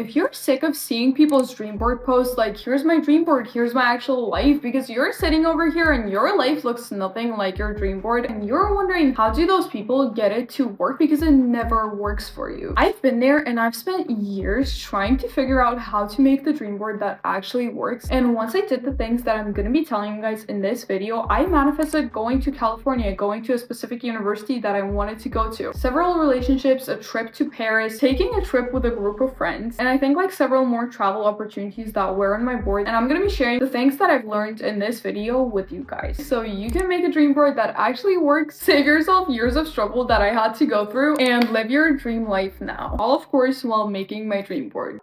If you're sick of seeing people's dream board posts like, here's my dream board, here's my actual life, because you're sitting over here and your life looks nothing like your dream board, and you're wondering how do those people get it to work because it never works for you. I've been there and I've spent years trying to figure out how to make the dream board that actually works. And once I did the things that I'm gonna be telling you guys in this video, I manifested going to California, going to a specific university that I wanted to go to, several relationships, a trip to Paris, taking a trip with a group of friends, and I think like several more travel opportunities that were on my board. And I'm gonna be sharing the things that I've learned in this video with you guys, so you can make a dream board that actually works, save yourself years of struggle that I had to go through, and live your dream life now. All of course while making my dream board.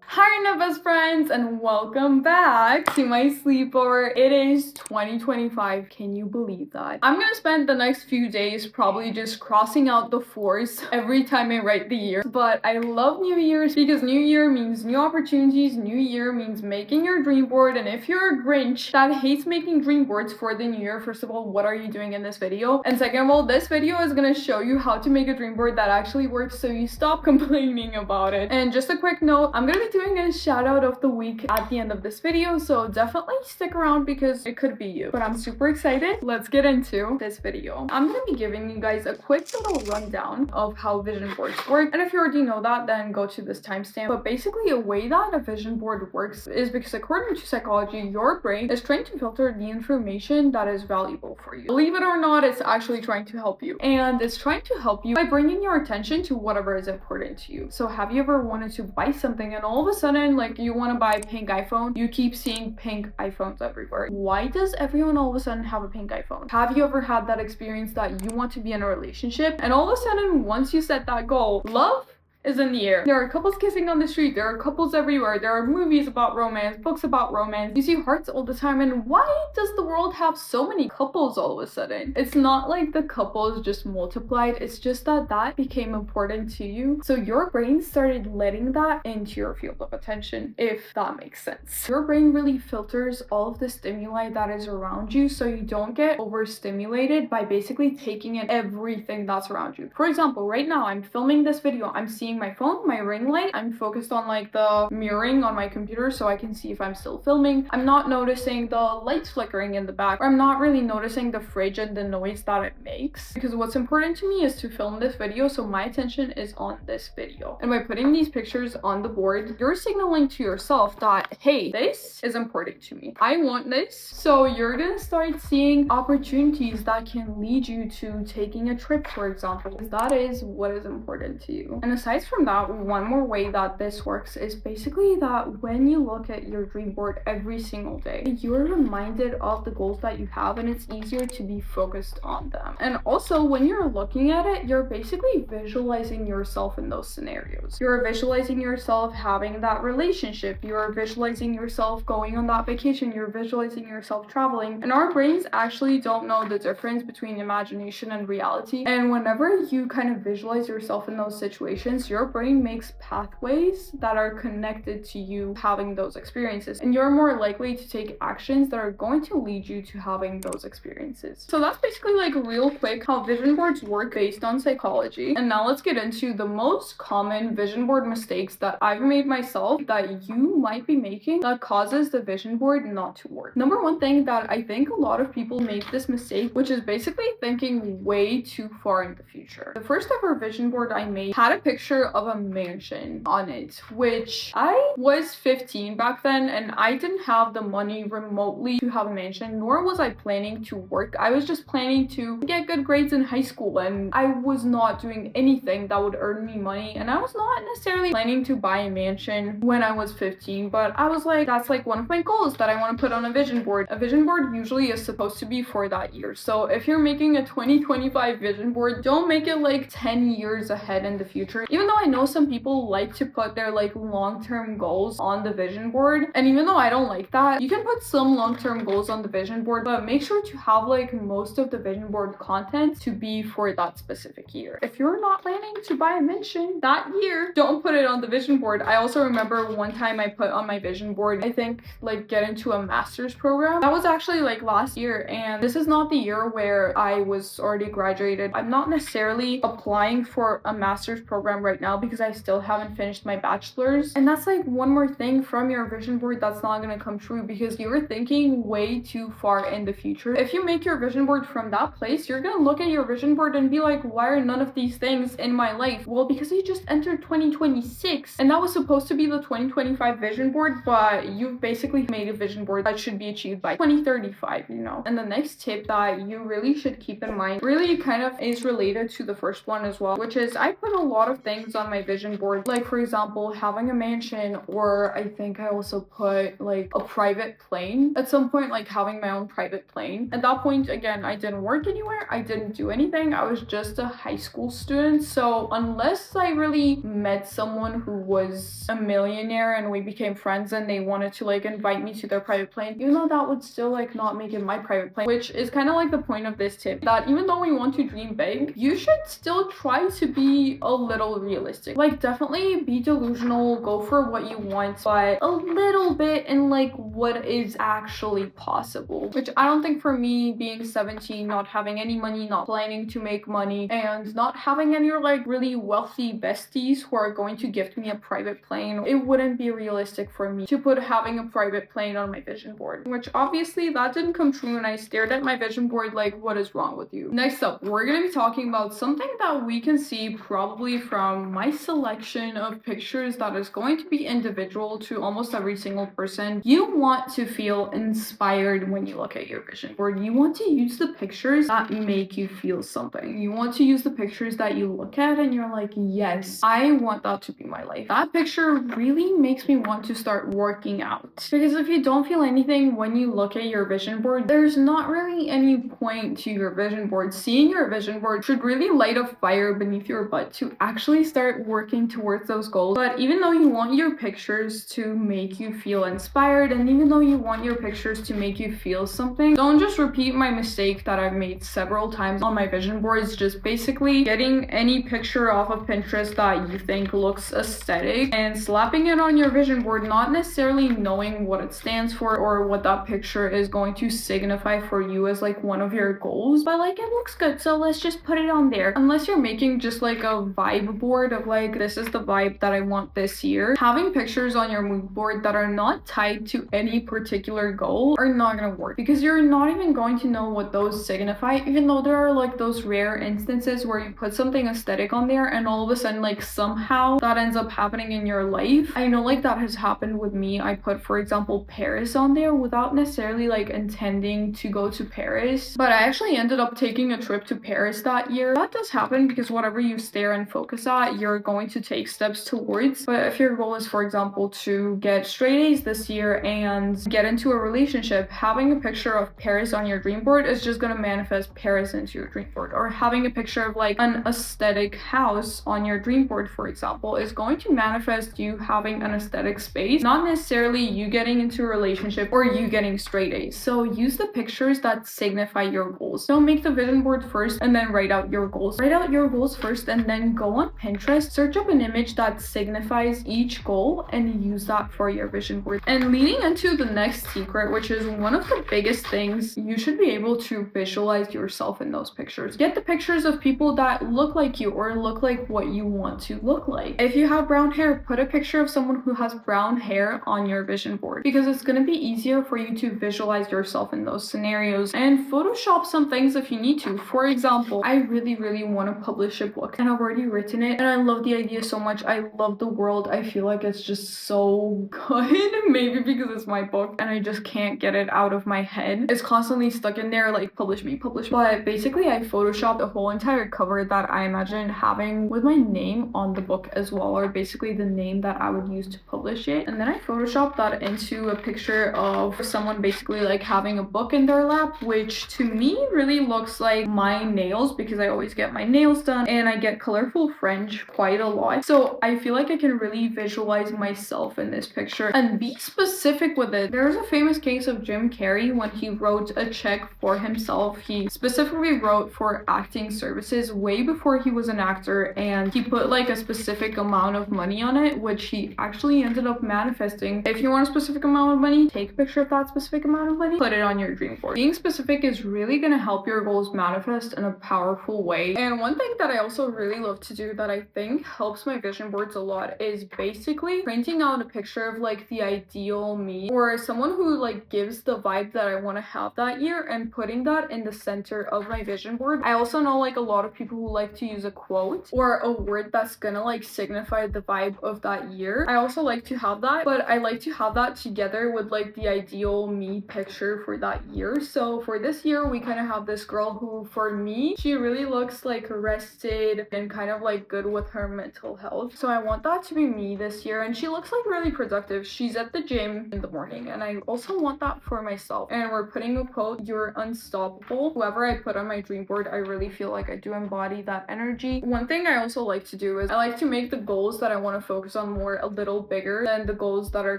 Hi best friends, and welcome back to my sleepover. It is 2025. Can you believe that? I'm gonna spend the next few days probably just crossing out the fours every time I write the year, but I love New Year's because New Year means new opportunities. New Year means making your dream board, and if you're a Grinch that hates making dream boards for the new year, first of all, what are you doing in this video? And second of all, this video is gonna show you how to make a dream board that actually works, so you stop complaining about it. And just a quick note, I'm gonna be doing a shout out of the week at the end of this video, so definitely stick around because it could be you. But I'm super excited. Let's get into this video. I'm gonna be giving you guys a quick little rundown of how vision boards work, and if you already know that, then go to this timestamp. But basically, a way that a vision board works is because according to psychology, your brain is trying to filter the information that is valuable for you. Believe it or not, it's actually trying to help you, and it's trying to help you by bringing your attention to whatever is important to you. So have you ever wanted to buy something and all of a sudden, like, you want to buy a pink iPhone, you keep seeing pink iPhones everywhere? Why does everyone all of a sudden have a pink iPhone? Have you ever had that experience that you want to be in a relationship and all of a sudden, once you set that goal, love is in the air? There are couples kissing on the street, there are couples everywhere, there are movies about romance, books about romance, you see hearts all the time, and why does the world have so many couples all of a sudden? It's not like the couples just multiplied, it's just that that became important to you, so your brain started letting that into your field of attention, if that makes sense. Your brain really filters all of the stimuli that is around you, so you don't get overstimulated by basically taking in everything that's around you. For example, right now I'm filming this video, I'm seeing my phone, my ring light, I'm focused on like the mirroring on my computer so I can see if I'm still filming. I'm not noticing the lights flickering in the back, or I'm not really noticing the fridge and the noise that it makes, because what's important to me is to film this video, so my attention is on this video. And by putting these pictures on the board, you're signaling to yourself that, hey, this is important to me, I want this. So you're gonna start seeing opportunities that can lead you to taking a trip, for example, because that is what is important to you. And aside from that, one more way that this works is basically that when you look at your dream board every single day, you're reminded of the goals that you have, and it's easier to be focused on them. And also, when you're looking at it, you're basically visualizing yourself in those scenarios. You're visualizing yourself having that relationship, you're visualizing yourself going on that vacation, you're visualizing yourself traveling, and our brains actually don't know the difference between imagination and reality. And whenever you kind of visualize yourself in those situations, your brain makes pathways that are connected to you having those experiences, and you're more likely to take actions that are going to lead you to having those experiences. So that's basically like real quick how vision boards work based on psychology. And now let's get into the most common vision board mistakes that I've made myself that you might be making that causes the vision board not to work. Number one thing that I think a lot of people make this mistake, which is basically thinking way too far in the future. The first ever vision board I made had a picture of a mansion on it, which I was 15 back then, and I didn't have the money remotely to have a mansion, nor was I planning to work. I was just planning to get good grades in high school, and I was not doing anything that would earn me money, and I was not necessarily planning to buy a mansion when I was 15, but I was like, that's like one of my goals that I want to put on a vision board. A vision board usually is supposed to be for that year, so if you're making a 2025 vision board, don't make it like 10 years ahead in the future. Even though I know some people like to put their like long-term goals on the vision board, and even though I don't like that, you can put some long-term goals on the vision board, but make sure to have like most of the vision board content to be for that specific year. If you're not planning to buy a mansion that year, don't put it on the vision board. I also remember one time I put on my vision board, I think like get into a master's program. That was actually like last year, and this is not the year where I was already graduated. I'm not necessarily applying for a master's program right now because I still haven't finished my bachelor's. And that's like one more thing from your vision board that's not gonna come true because you're thinking way too far in the future. If you make your vision board from that place, you're gonna look at your vision board and be like, why are none of these things in my life? Well, because you just entered 2026 and that was supposed to be the 2025 vision board, but you've basically made a vision board that should be achieved by 2035, you know. And the next tip that you really should keep in mind really kind of is related to the first one as well, which is I put a lot of things on my vision board, like for example having a mansion, or I think I also put like a private plane at some point, like having my own private plane. At that point, again, I didn't work anywhere, I didn't do anything, I was just a high school student. So unless I really met someone who was a millionaire and we became friends and they wanted to like invite me to their private plane, even though that would still like not make it my private plane, which is kind of like the point of this tip, that even though we want to dream big, you should still try to be a little realistic. Like definitely be delusional, go for what you want, but a little bit in like what is actually possible. Which I don't think for me, being 17, not having any money, not planning to make money, and not having any like really wealthy besties who are going to gift me a private plane, it wouldn't be realistic for me to put having a private plane on my vision board, which obviously that didn't come true, and I stared at my vision board like, what is wrong with you? Next up, we're gonna be talking about something that we can see probably from my selection of pictures that is going to be individual to almost every single person. You want to feel inspired when you look at your vision board. You want to use the pictures that make you feel something. You want to use the pictures that you look at and you're like, yes, I want that to be my life. That picture really makes me want to start working out. Because if you don't feel anything when you look at your vision board, there's not really any point to your vision board. Seeing your vision board should really light a fire beneath your butt to actually start working towards those goals. But even though you want your pictures to make you feel inspired, and even though you want your pictures to make you feel something, don't just repeat my mistake that I've made several times on my vision boards, just basically getting any picture off of Pinterest that you think looks aesthetic and slapping it on your vision board, not necessarily knowing what it stands for or what that picture is going to signify for you as like one of your goals, but like it looks good, so let's just put it on there. Unless you're making just like a vibe board of like, this is the vibe that I want this year, having pictures on your mood board that are not tied to any particular goal are not gonna work, because you're not even going to know what those signify, even though there are like those rare instances where you put something aesthetic on there and all of a sudden like somehow that ends up happening in your life. I know like that has happened with me. I put, for example, Paris on there without necessarily like intending to go to Paris, but I actually ended up taking a trip to Paris that year. That does happen because whatever you stare and focus at, you're going to take steps towards. But if your goal is, for example, to get straight A's this year and get into a relationship, having a picture of Paris on your dream board is just going to manifest Paris into your dream board. Or having a picture of like an aesthetic house on your dream board, for example, is going to manifest you having an aesthetic space, not necessarily you getting into a relationship or you getting straight A's. So use the pictures that signify your goals. Don't make the vision board first and then write out your goals. Write out your goals first and then go on Pinterest, search up an image that signifies each goal and use that for your vision board. And leading into the next secret, which is one of the biggest things, you should be able to visualize yourself in those pictures. Get the pictures of people that look like you or look like what you want to look like. If you have brown hair, put a picture of someone who has brown hair on your vision board, because it's going to be easier for you to visualize yourself in those scenarios. And Photoshop some things if you need to. For example, I really want to publish a book and I've already written it and I love the idea so much. I love the world. I feel like it's just so good. Maybe because it's my book and I just can't get it out of my head. It's constantly stuck in there like, publish me, publish me. But basically I photoshopped the whole entire cover that I imagined having with my name on the book as well, or basically the name that I would use to publish it. And then I photoshopped that into a picture of someone basically like having a book in their lap, which to me really looks like my nails, because I always get my nails done and I get colorful fringe changed quite a lot. So I feel like I can really visualize myself in this picture and be specific with it. There's a famous case of Jim Carrey when he wrote a check for himself. He specifically wrote for acting services way before he was an actor, and he put like a specific amount of money on it, which he actually ended up manifesting. If you want a specific amount of money, take a picture of that specific amount of money, put it on your dream board. Being specific is really going to help your goals manifest in a powerful way. And one thing that I also really love to do that I think helps my vision boards a lot is basically printing out a picture of like the ideal me or someone who like gives the vibe that I want to have that year and putting that in the center of my vision board. I also know like a lot of people who like to use a quote or a word that's gonna like signify the vibe of that year. I also like to have that, but I like to have that together with like the ideal me picture for that year. So for this year, we kind of have this girl who, for me, she really looks like rested and kind of like good with her mental health. So I want that to be me this year, and she looks like really productive. She's at the gym in the morning, and I also want that for myself. And we're putting a quote, "You're unstoppable." Whoever I put on my dream board, I really feel like I do embody that energy. One thing I also like to do is I like to make the goals that I want to focus on more a little bigger than the goals that are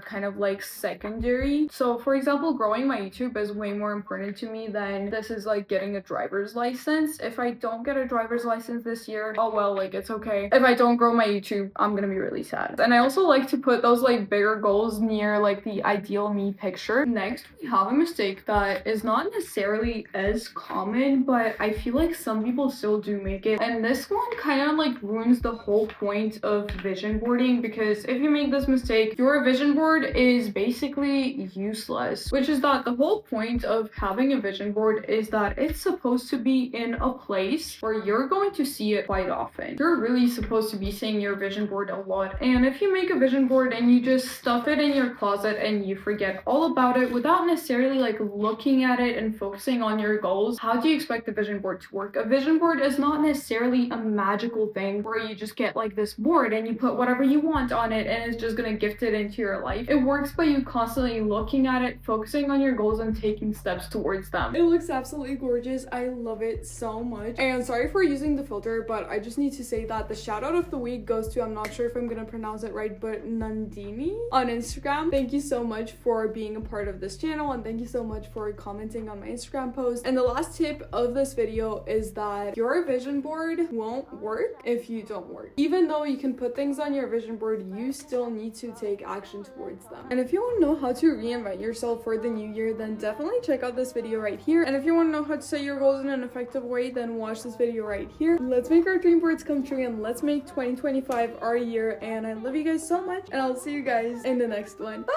kind of like secondary. So for example, growing my YouTube is way more important to me than this is like getting a driver's license. If I don't get a driver's license this year, oh well, like it's okay. If I don't grow my YouTube, I'm gonna be really sad. And I also like to put those like bigger goals near like the ideal me picture. Next, we have a mistake that is not necessarily as common, but I feel like some people still do make it. And this one kind of like ruins the whole point of vision boarding, because if you make this mistake, your vision board is basically useless. Which is that the whole point of having a vision board is that it's supposed to be in a place where you're going to see it quite often. You're really supposed to be seeing your vision board a lot. And if you make a vision board and you just stuff it in your closet and you forget all about it without necessarily like looking at it and focusing on your goals, how do you expect the vision board to work? A vision board is not necessarily a magical thing where you just get like this board and you put whatever you want on it and it's just gonna gift it into your life. It works by you constantly looking at it, focusing on your goals, and taking steps towards them. It looks absolutely gorgeous. I love it so much. And sorry for using the filter, but I just need to say that the shout out of the week goes to, I'm not sure if I'm gonna pronounce it right, but Nandini on Instagram. Thank you so much for being a part of this channel, and thank you so much for commenting on my Instagram post. And the last tip of this video is that your vision board won't work if you don't work. Even though you can put things on your vision board, you still need to take action towards them. And if you want to know how to reinvent yourself for the new year, then definitely check out this video right here. And if you want to know how to set your goals in an effective way, then watch this video right here. Let's make our dream boards come true, and let's make 2025 our year. And I love you guys so much, and I'll see you guys in the next one. Bye!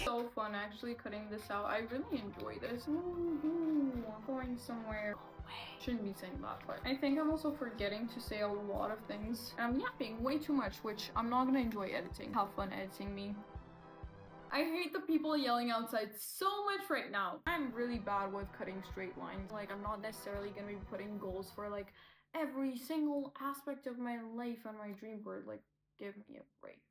So fun actually cutting this out. I really enjoy this. Ooh, going somewhere. Shouldn't be saying that, but I think I'm also forgetting to say a lot of things. And I'm yapping way too much, which I'm not gonna enjoy editing. Have fun editing me. I hate the people yelling outside so much right now. I'm really bad with cutting straight lines. Like, I'm not necessarily gonna be putting goals for like every single aspect of my life on my dream board. Like, give me a break.